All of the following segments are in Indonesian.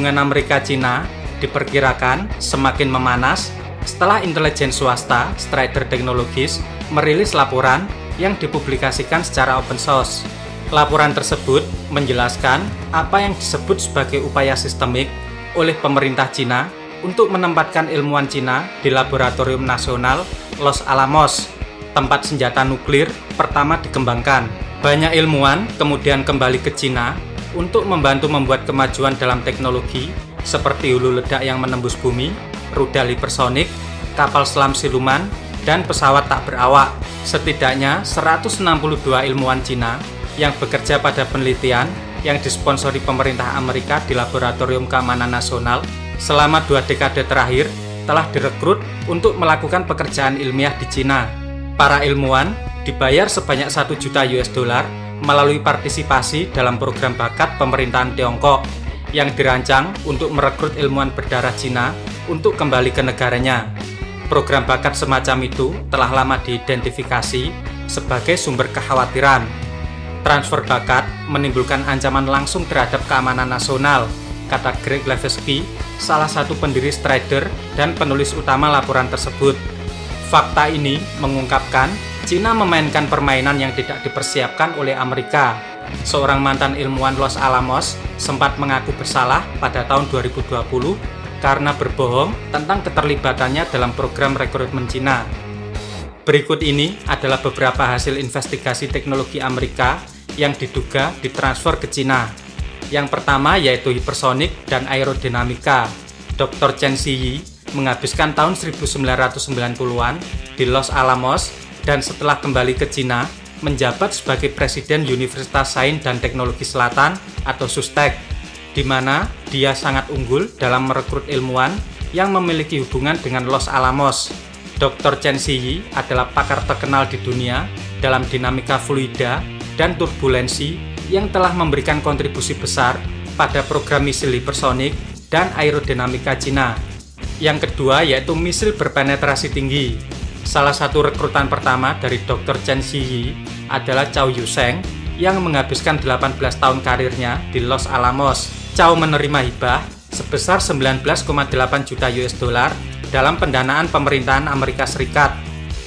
hubungan Amerika-Cina diperkirakan semakin memanas setelah intelijen swasta Strider Technologies merilis laporan yang dipublikasikan secara open source. Laporan tersebut menjelaskan apa yang disebut sebagai upaya sistemik oleh pemerintah Cina untuk menempatkan ilmuwan Cina di Laboratorium Nasional Los Alamos, tempat senjata nuklir pertama dikembangkan. Banyak ilmuwan kemudian kembali ke Cina untuk membantu membuat kemajuan dalam teknologi seperti hulu ledak yang menembus bumi, rudal hipersonik, kapal selam siluman, dan pesawat tak berawak. Setidaknya 162 ilmuwan Cina yang bekerja pada penelitian yang disponsori pemerintah Amerika di Laboratorium Keamanan Nasional selama 2 dekade terakhir telah direkrut untuk melakukan pekerjaan ilmiah di Cina. Para ilmuwan dibayar sebanyak 1 juta US dollar melalui partisipasi dalam program bakat pemerintahan Tiongkok yang dirancang untuk merekrut ilmuwan berdarah Cina untuk kembali ke negaranya. Program bakat semacam itu telah lama diidentifikasi sebagai sumber kekhawatiran. Transfer bakat menimbulkan ancaman langsung terhadap keamanan nasional, kata Greg Levesque, salah satu pendiri Strider dan penulis utama laporan tersebut. Fakta ini mengungkapkan Cina memainkan permainan yang tidak dipersiapkan oleh Amerika. Seorang mantan ilmuwan Los Alamos sempat mengaku bersalah pada tahun 2020 karena berbohong tentang keterlibatannya dalam program rekrutmen Cina. Berikut ini adalah beberapa hasil investigasi teknologi Amerika yang diduga ditransfer ke Cina. Yang pertama yaitu hipersonik dan aerodinamika. Dr. Chen Ziyi menghabiskan tahun 1990-an di Los Alamos dan setelah kembali ke Cina menjabat sebagai Presiden Universitas Sains dan Teknologi Selatan atau SUSTEC, di mana dia sangat unggul dalam merekrut ilmuwan yang memiliki hubungan dengan Los Alamos. Dr. Chen Ziyi adalah pakar terkenal di dunia dalam dinamika fluida dan turbulensi yang telah memberikan kontribusi besar pada program misil hipersonik dan aerodinamika Cina. Yang kedua yaitu misil berpenetrasi tinggi. Salah satu rekrutan pertama dari Dr. Chen Ziyi adalah Chow Yue-seng yang menghabiskan 18 tahun karirnya di Los Alamos. Chow menerima hibah sebesar 19,8 juta US dollar dalam pendanaan pemerintahan Amerika Serikat,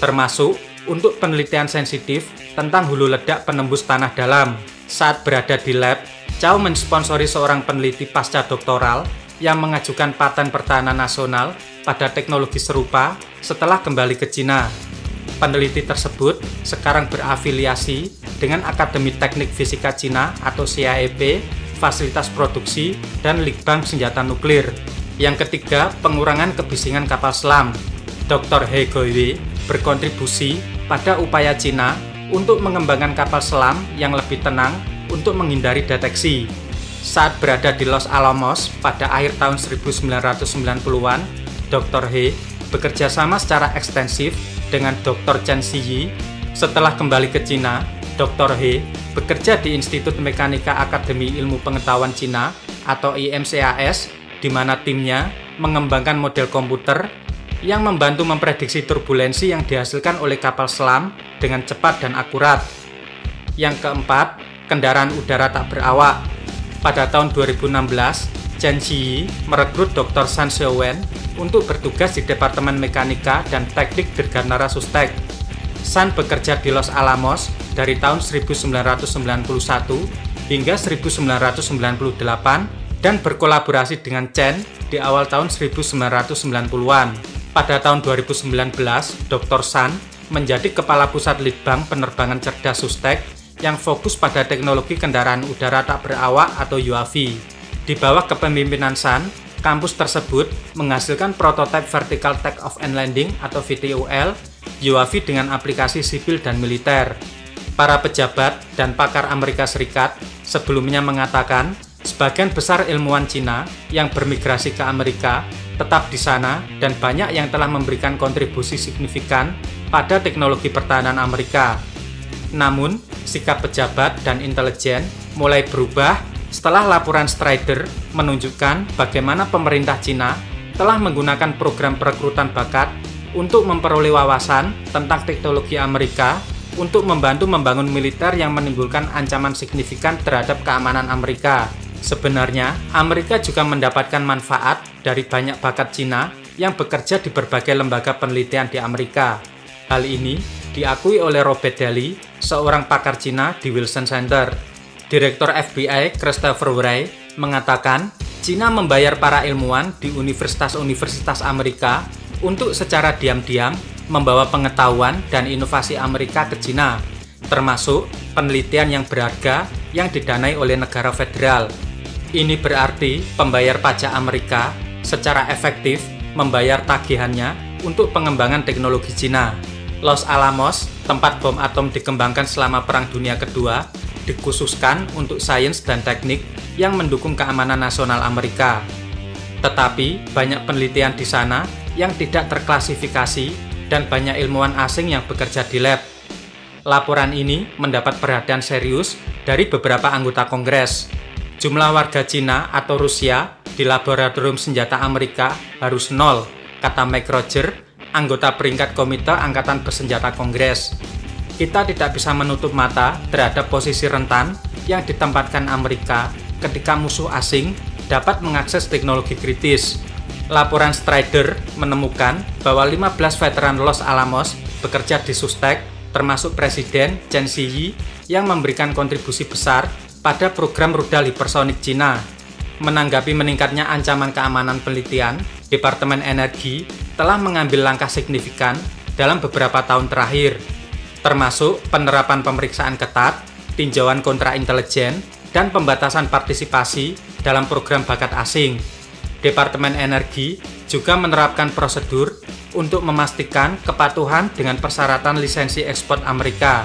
termasuk untuk penelitian sensitif tentang hulu ledak penembus tanah dalam. Saat berada di lab, Chow mensponsori seorang peneliti pasca doktoral yang mengajukan paten pertahanan nasional pada teknologi serupa setelah kembali ke Cina. Peneliti tersebut sekarang berafiliasi dengan Akademi Teknik Fisika Cina atau CAEP, Fasilitas Produksi, dan Litbang Senjata Nuklir. Yang ketiga, pengurangan kebisingan kapal selam. Dr. He Guowei berkontribusi pada upaya Cina untuk mengembangkan kapal selam yang lebih tenang untuk menghindari deteksi. Saat berada di Los Alamos pada akhir tahun 1990-an, Dr. He bekerja sama secara ekstensif dengan Dr. Chen Ziyi. Setelah kembali ke Cina, Dr. He bekerja di Institut Mekanika Akademi Ilmu Pengetahuan Cina atau IMCAS, di mana timnya mengembangkan model komputer yang membantu memprediksi turbulensi yang dihasilkan oleh kapal selam dengan cepat dan akurat. Yang keempat, kendaraan udara tak berawak. Pada tahun 2016, Chen Ziyi merekrut Dr. San Xiaowen untuk bertugas di Departemen Mekanika dan Teknik Dirgantara SUSTEC. San bekerja di Los Alamos dari tahun 1991 hingga 1998 dan berkolaborasi dengan Chen di awal tahun 1990-an. Pada tahun 2019, Dr. San menjadi Kepala Pusat Litbang Penerbangan Cerdas SUSTEC yang fokus pada teknologi kendaraan udara tak berawak atau UAV. Di bawah kepemimpinan San, kampus tersebut menghasilkan prototipe Vertical Take Off and Landing atau VTOL UAV dengan aplikasi sipil dan militer. Para pejabat dan pakar Amerika Serikat sebelumnya mengatakan sebagian besar ilmuwan Cina yang bermigrasi ke Amerika tetap di sana dan banyak yang telah memberikan kontribusi signifikan pada teknologi pertahanan Amerika. Namun, sikap pejabat dan intelijen mulai berubah setelah laporan Strider menunjukkan bagaimana pemerintah Cina telah menggunakan program perekrutan bakat untuk memperoleh wawasan tentang teknologi Amerika untuk membantu membangun militer yang menimbulkan ancaman signifikan terhadap keamanan Amerika. Sebenarnya, Amerika juga mendapatkan manfaat dari banyak bakat Cina yang bekerja di berbagai lembaga penelitian di Amerika. Hal ini diakui oleh Robert Daly, seorang pakar Cina di Wilson Center. Direktur FBI Christopher Wray mengatakan, Cina membayar para ilmuwan di universitas-universitas Amerika untuk secara diam-diam membawa pengetahuan dan inovasi Amerika ke Cina, termasuk penelitian yang berharga yang didanai oleh negara federal. Ini berarti pembayar pajak Amerika secara efektif membayar tagihannya untuk pengembangan teknologi Cina. Los Alamos, tempat bom atom dikembangkan selama Perang Dunia Kedua, dikhususkan untuk sains dan teknik yang mendukung keamanan nasional Amerika. Tetapi banyak penelitian di sana yang tidak terklasifikasi dan banyak ilmuwan asing yang bekerja di lab. Laporan ini mendapat perhatian serius dari beberapa anggota Kongres. Jumlah warga Cina atau Rusia di laboratorium senjata Amerika harus 0, kata Mike Roger, anggota peringkat Komite Angkatan Bersenjata Kongres. Kita tidak bisa menutup mata terhadap posisi rentan yang ditempatkan Amerika ketika musuh asing dapat mengakses teknologi kritis. Laporan Strider menemukan bahwa 15 veteran Los Alamos bekerja di Sustek, termasuk Presiden Chen Ziyi yang memberikan kontribusi besar pada program rudal hipersonik Cina. Menanggapi meningkatnya ancaman keamanan penelitian, Departemen Energi telah mengambil langkah signifikan dalam beberapa tahun terakhir, termasuk penerapan pemeriksaan ketat, tinjauan kontra intelijen, dan pembatasan partisipasi dalam program bakat asing. Departemen Energi juga menerapkan prosedur untuk memastikan kepatuhan dengan persyaratan lisensi ekspor Amerika,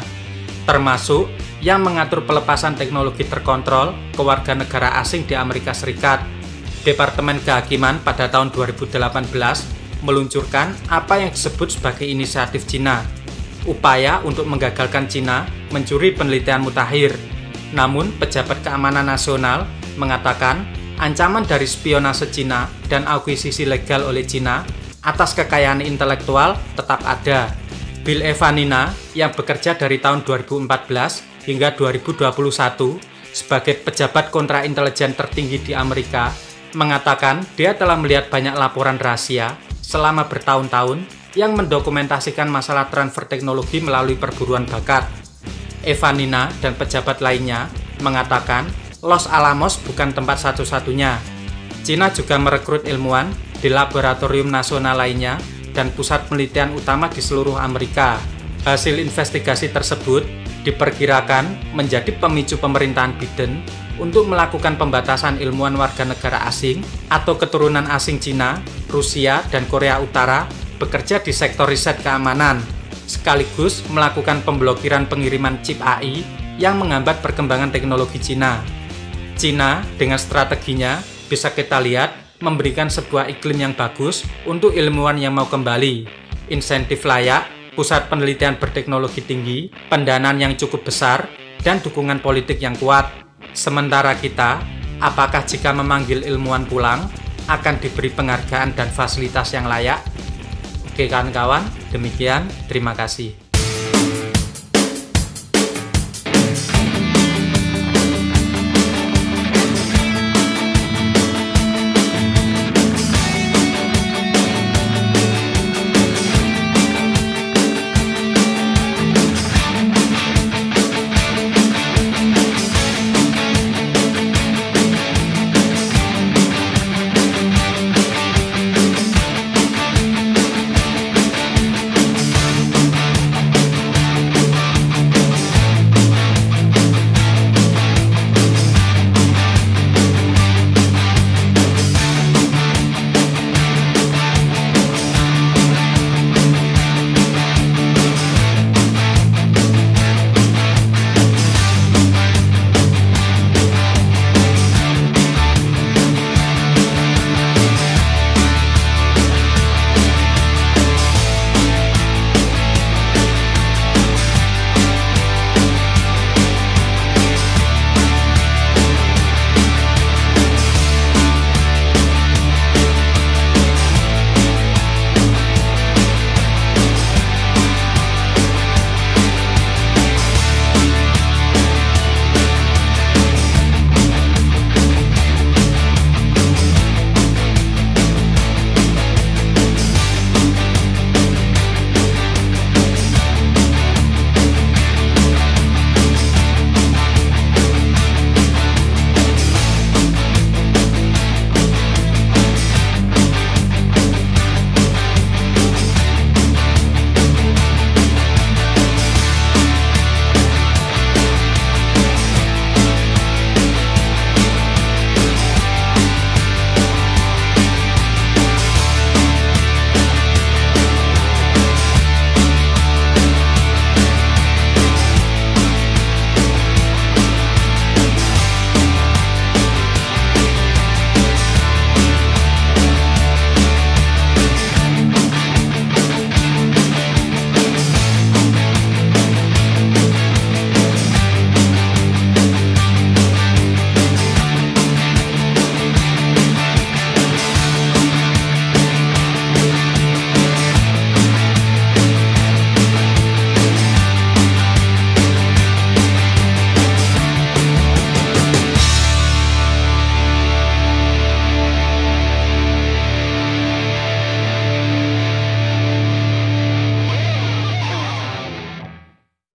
termasuk yang mengatur pelepasan teknologi terkontrol ke warga negara asing di Amerika Serikat. Departemen Kehakiman pada tahun 2018 meluncurkan apa yang disebut sebagai inisiatif Cina, upaya untuk menggagalkan Cina mencuri penelitian mutakhir. Namun, pejabat keamanan nasional mengatakan ancaman dari spionase Cina dan akuisisi legal oleh Cina atas kekayaan intelektual tetap ada. Bill Evanina yang bekerja dari tahun 2014 hingga 2021 sebagai pejabat kontraintelijen tertinggi di Amerika mengatakan dia telah melihat banyak laporan rahasia selama bertahun-tahun yang mendokumentasikan masalah transfer teknologi melalui perburuan bakat. Evanina dan pejabat lainnya mengatakan Los Alamos bukan tempat satu-satunya. Cina juga merekrut ilmuwan di laboratorium nasional lainnya dan pusat penelitian utama di seluruh Amerika. Hasil investigasi tersebut diperkirakan menjadi pemicu pemerintahan Biden untuk melakukan pembatasan ilmuwan warga negara asing atau keturunan asing Cina, Rusia, dan Korea Utara bekerja di sektor riset keamanan, sekaligus melakukan pemblokiran pengiriman chip AI yang menghambat perkembangan teknologi Cina. Cina dengan strateginya bisa kita lihat memberikan sebuah iklim yang bagus untuk ilmuwan yang mau kembali, insentif layak, pusat penelitian berteknologi tinggi, pendanaan yang cukup besar, dan dukungan politik yang kuat. Sementara kita, apakah jika memanggil ilmuwan pulang, akan diberi penghargaan dan fasilitas yang layak? Oke kawan-kawan, demikian, terima kasih.